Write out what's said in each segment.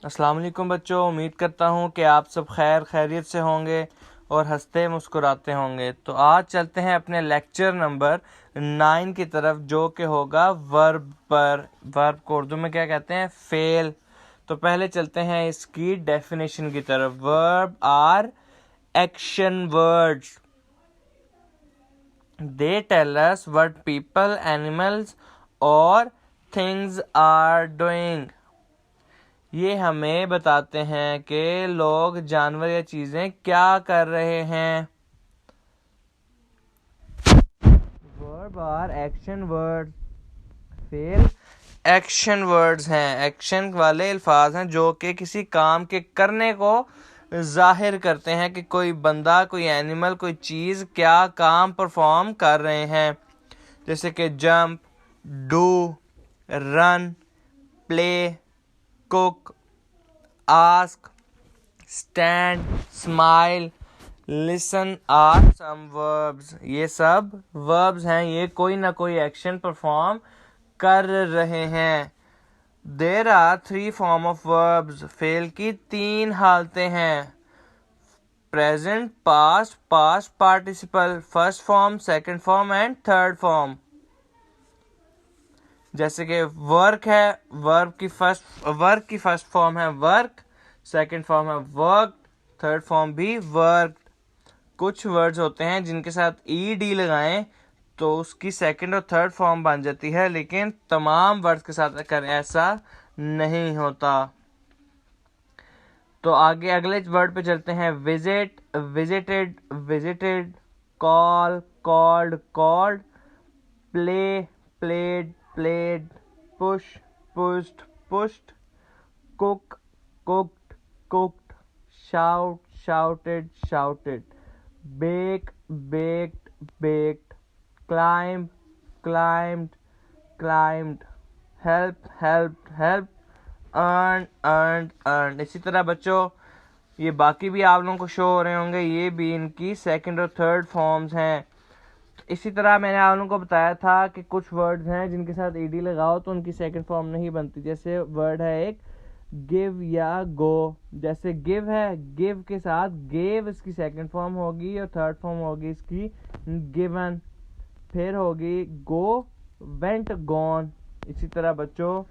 अस्सलाम वालेकुम बच्चों, उम्मीद करता हूँ कि आप सब खैरियत से होंगे और हंसते मुस्कुराते होंगे। तो आज चलते हैं अपने लेक्चर नंबर 9 की तरफ, जो कि होगा वर्ब पर। वर्ब को उर्दू में क्या कहते हैं? फेल। तो पहले चलते हैं इसकी डेफिनेशन की तरफ। Verb are action words, they tell us what people, animals और थिंग्स आर डूइंग। ये हमें बताते हैं कि लोग, जानवर या चीजें क्या कर रहे हैं। Verb are action word. फेल एक्शन वर्ड्स हैं, एक्शन वाले अल्फाज हैं जो कि किसी काम के करने को जाहिर करते हैं कि कोई बंदा, कोई एनिमल, कोई चीज क्या काम परफॉर्म कर रहे हैं। जैसे कि jump, do, run, play, cook, ask, stand, smile, listen are some verbs. ये सब वर्ब्स हैं, ये कोई ना कोई एक्शन परफॉर्म कर रहे हैं। There are 3 form of verbs. फेल की 3 हालतें हैं: present, past, past participle, first form, second form and third form. जैसे कि वर्क है, वर्क की फर्स्ट फॉर्म है वर्क, सेकंड फॉर्म है वर्क, थर्ड फॉर्म भी वर्क। कुछ वर्ड्स होते हैं जिनके साथ ईडी लगाएं तो उसकी सेकंड और थर्ड फॉर्म बन जाती है, लेकिन तमाम वर्ड्स के साथ अगर ऐसा नहीं होता। तो आगे अगले वर्ड पे चलते हैं। Visit, visited, visited, call, called, called, play, played, played, push, pushed, pushed, cook, cooked, cooked, shout, shouted, shouted, bake, baked, baked, climb, climbed, climbed, help, helped, helped, earn, earned, earned। इसी तरह बच्चों, ये बाकी भी आप लोगों को शो हो रहे होंगे, ये भी इनकी सेकंड और थर्ड फॉर्म्स हैं। इसी तरह मैंने आप लोगों को बताया था कि कुछ वर्ड्स हैं जिनके साथ ईडी लगाओ तो उनकी सेकंड फॉर्म नहीं बनती। जैसे वर्ड है एक गिव या गो। जैसे गिव है, गिव के साथ गेव इसकी सेकंड फॉर्म होगी और थर्ड फॉर्म होगी इसकी गिवन। फिर होगी गो, वेंट, गॉन। इसी तरह बच्चों,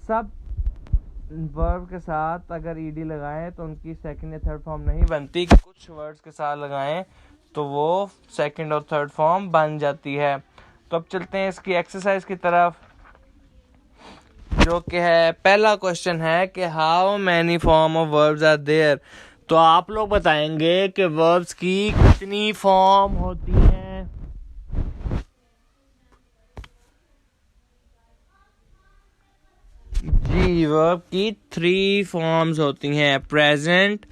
सब वर्ब के साथ अगर ईडी लगाएं तो उनकी सेकंड या थर्ड फॉर्म नहीं बनती। कुछ वर्ड्स के साथ लगाएं तो वो सेकंड और थर्ड फॉर्म बन जाती है। तो अब चलते हैं इसकी एक्सरसाइज की तरफ, जो कि है पहला क्वेश्चन है कि how many form of verbs are there. तो आप लोग बताएंगे कि वर्ब्स की कितनी फॉर्म होती हैं। जी, वर्ब की 3 फॉर्म्स होती हैं: प्रेजेंट,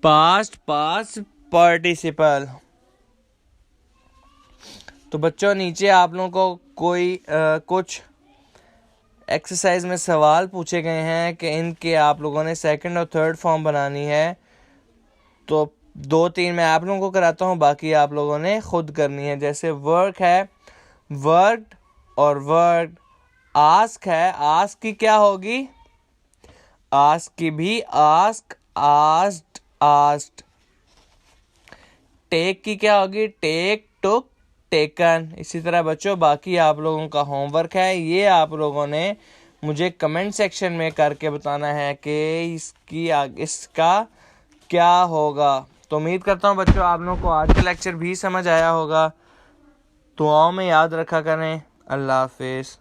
पास्ट, पास्ट पार्टिसिपल। तो बच्चों, नीचे आप लोगों को कोई कुछ एक्सरसाइज में सवाल पूछे गए हैं कि इनके आप लोगों ने सेकंड और थर्ड फॉर्म बनानी है। तो 2-3 मैं आप लोगों को कराता हूँ, बाकी आप लोगों ने खुद करनी है। जैसे वर्क है, वर्कड और वर्कड। आस्क है, आस्क की क्या होगी? आस्क की भी आस्क, आस्क्ड, आस्क्ड। टेक की क्या होगी? टेक, टुक, टेकन। इसी तरह बच्चों, बाकी आप लोगों का होमवर्क है, ये आप लोगों ने मुझे कमेंट सेक्शन में करके बताना है कि इसका क्या होगा। तो उम्मीद करता हूँ बच्चों आप लोगों को आज का लेक्चर भी समझ आया होगा। दुआओं में याद रखा करें। अल्लाह हाफिज़।